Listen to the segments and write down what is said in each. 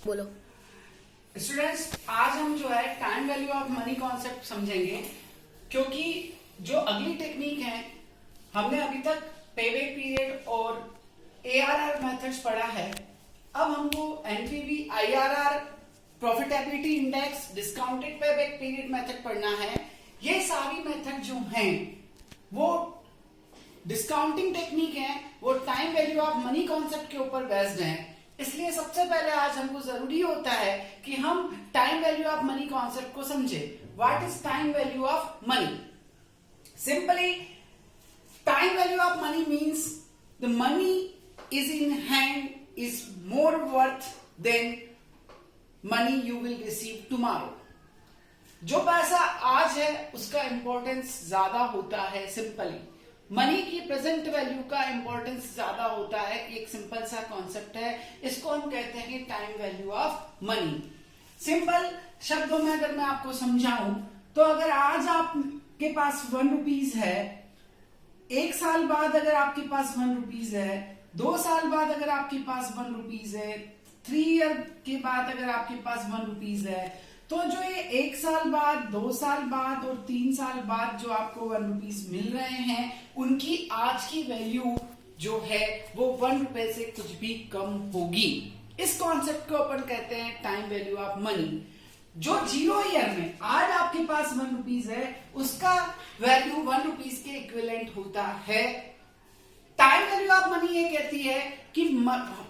बोलो। स्टूडेंट्स, आज हम जो है time value of money concept समझेंगे, क्योंकि जो अगली टेक्निक है हमने अभी तक पेबैक पीरियड और एआरआर मेथड्स पढ़ा है। अब हमको NPV, IRR, profitability index, discounted payback period method पढ़ना है। ये सारी मेथड जो हैं वो डिस्काउंटिंग टेक्निक है, वो time value of money concept के ऊपर बेस्ड है। इसलिए सबसे पहले आज हमको जरूरी होता है कि हम time value of money concept को समझे। What is time value of money? Simply, time value of money means the money is in hand is more worth than money you will receive tomorrow. जो पैसा आज है उसका importance ज्यादा होता है। सिंपली, मनी की प्रेजेंट वैल्यू का इंपॉर्टेंस ज्यादा होता है। एक सिंपल सा कॉन्सेप्ट है, इसको हम कहते हैं time value of money. Simple शब्दों में अगर मैं आपको समझाऊं तो अगर आज आपके पास 1 रुपीज है, 1 साल बाद अगर आपके पास 1 रुपीज है, 2 साल बाद अगर आपके पास 1 रुपीज है, 3 ईयर के बाद अगर आपके पास 1 रुपीज है, तो जो ये 1 साल बाद, 2 साल बाद और 3 साल बाद जो आपको 1 रुपीज मिल रहे हैं, उनकी आज की वैल्यू जो है वो 1 रुपए से कुछ भी कम होगी। इस कॉन्सेप्ट को अपन कहते हैं टाइम वैल्यू ऑफ मनी। जो 0 ईयर में आज आपके पास 1 रुपीज है, उसका वैल्यू 1 रुपीज के इक्विवेलेंट होता है। टाइम वैल्यू ऑफ मनी ये कहती है कि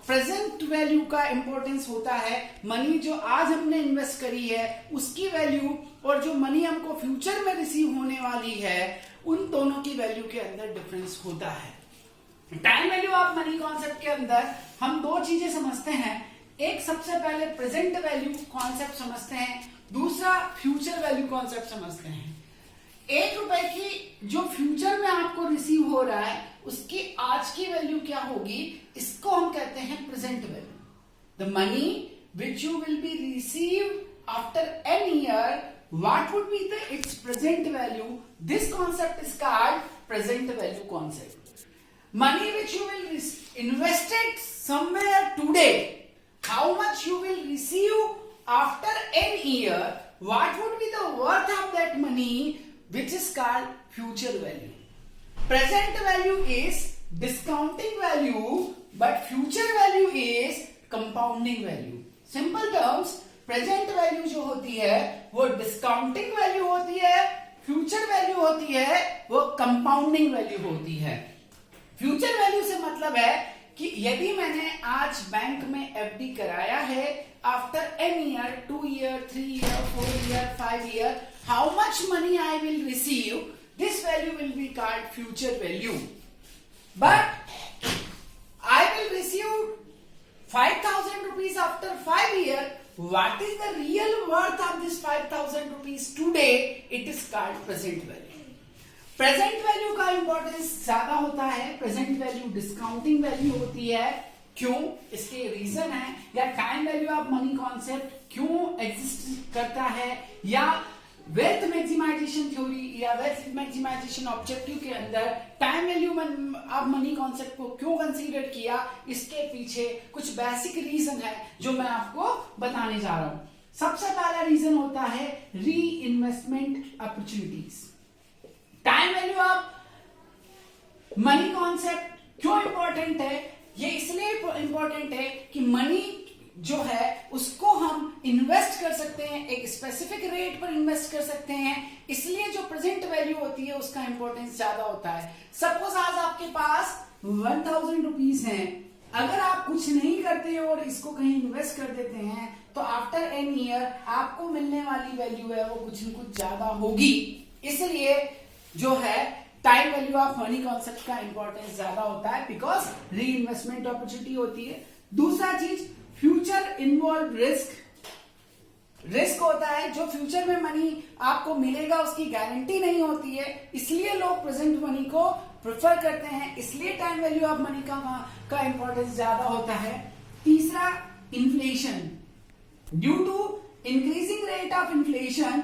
प्रेजेंट वैल्यू का इंपॉर्टेंस होता है। मनी जो आज हमने इन्वेस्ट करी है उसकी वैल्यू और जो मनी हमको फ्यूचर में रिसीव होने वाली है, उन दोनों की वैल्यू के अंदर डिफरेंस होता है। Time value of money concept के अंदर हम 2 चीजें समझते हैं। एक, सबसे पहले प्रेजेंट वैल्यू कॉन्सेप्ट समझते हैं, दूसरा फ्यूचर वैल्यू कॉन्सेप्ट समझते हैं। 1 रुपए की जो फ्यूचर में आपको रिसीव हो रहा है उसकी आज की वैल्यू क्या होगी, इसको हम कहते हैं present value. The money which you will be receive after an year, what would be the its present value? This concept is called present value concept. Money which you will invested somewhere today, how much you will receive after an year, what would be the worth of that money, which is called future value. Present value is discounting value, but future value is compounding value. Simple terms, present value जो होती है वो discounting value होती है, future value होती है वो compounding value होती है। future value से मतलब है कि यदि मैंने आज बैंक में एफडी कराया है, after an year, 2 year, 3 year, 4 year, 5 year, how much money I will receive, this value will be called future value. But I will receive 5,000 rupees after 5 years. What is the real worth of this 5,000 rupees today? It is called present value. Present value का importance ज्यादा होता है। Present value discounting value होती है। क्यों? इसके reason है, या time value of money concept क्यों एग्जिस्ट करता है, या वेल्थ मैक्सिमाइजेशन थ्योरी या वेल्थ मैक्सिमाइजेशन ऑब्जेक्टिव के अंदर time value of money concept को क्यों कंसीडर किया, इसके पीछे कुछ बेसिक रीजन है जो मैं आपको बताने जा रहा हूं। सबसे पहला रीजन होता है री investment opportunities. Time value of money concept क्यों इंपॉर्टेंट है? ये इसलिए इंपॉर्टेंट है कि मनी जो है उसको हम इन्वेस्ट कर सकते हैं, एक स्पेसिफिक रेट पर इन्वेस्ट कर सकते हैं, इसलिए जो प्रेजेंट वैल्यू होती है उसका इंपॉर्टेंस ज्यादा होता है। सपोज आज आपके पास 1,000 रुपीज है, अगर आप कुछ नहीं करते और इसको कहीं इन्वेस्ट कर देते हैं तो आफ्टर एन ईयर आपको मिलने वाली वैल्यू है वो कुछ न कुछ ज्यादा होगी। इसलिए जो है time value of money concept का इंपॉर्टेंस ज्यादा होता है, बिकॉज री इन्वेस्टमेंट अपॉर्चुनिटी होती है। दूसरा चीज, फ्यूचर इन्वॉल्व रिस्क होता है। जो फ्यूचर में मनी आपको मिलेगा उसकी गारंटी नहीं होती है, इसलिए लोग प्रेजेंट मनी को प्रेफर करते हैं, इसलिए टाइम वैल्यू ऑफ मनी का इंपॉर्टेंस ज्यादा होता है। तीसरा, inflation. Due to increasing rate of inflation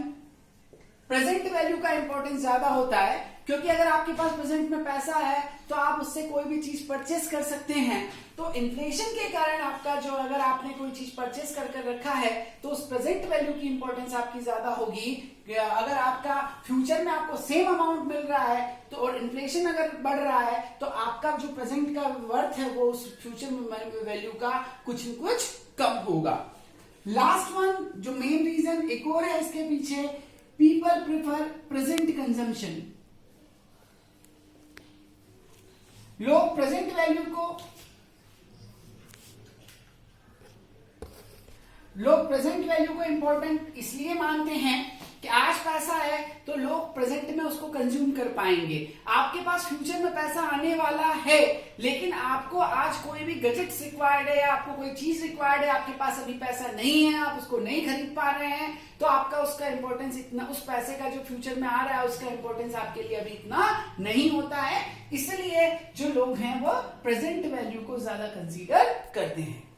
present value का इंपॉर्टेंस ज्यादा होता है। क्योंकि अगर आपके पास प्रेजेंट में पैसा है तो आप उससे कोई भी चीज परचेस कर सकते हैं। तो इन्फ्लेशन के कारण आपका जो, अगर आपने कोई चीज परचेस कर रखा है तो उस प्रेजेंट वैल्यू की इंपॉर्टेंस आपकी ज्यादा होगी। अगर आपका फ्यूचर में आपको सेम अमाउंट मिल रहा है तो, और इन्फ्लेशन अगर बढ़ रहा है तो आपका जो प्रेजेंट का वर्थ है वो उस फ्यूचर में वैल्यू का कुछ न कुछ कम होगा। लास्ट वन जो मेन रीजन एक और है इसके पीछे, पीपल प्रिफर प्रेजेंट कंजम्पशन। लोग प्रेजेंट वैल्यू को इंपॉर्टेंट इसलिए मानते हैं कि आज पैसा है तो लोग प्रेजेंट में उसको कंज्यूम कर पाएंगे। आपके पास फ्यूचर में पैसा आने वाला है लेकिन आपको आज कोई भी गैजेट्स रिक्वायर्ड है, आपको कोई चीज रिक्वायर्ड है, आपके पास अभी पैसा नहीं है, आप उसको नहीं खरीद पा रहे हैं, तो आपका उसका इंपॉर्टेंस इतना, उस पैसे का जो फ्यूचर में आ रहा है उसका इंपॉर्टेंस आपके लिए अभी इतना नहीं होता है। इसलिए जो लोग हैं वो प्रेजेंट वैल्यू को ज्यादा कंसीडर करते हैं।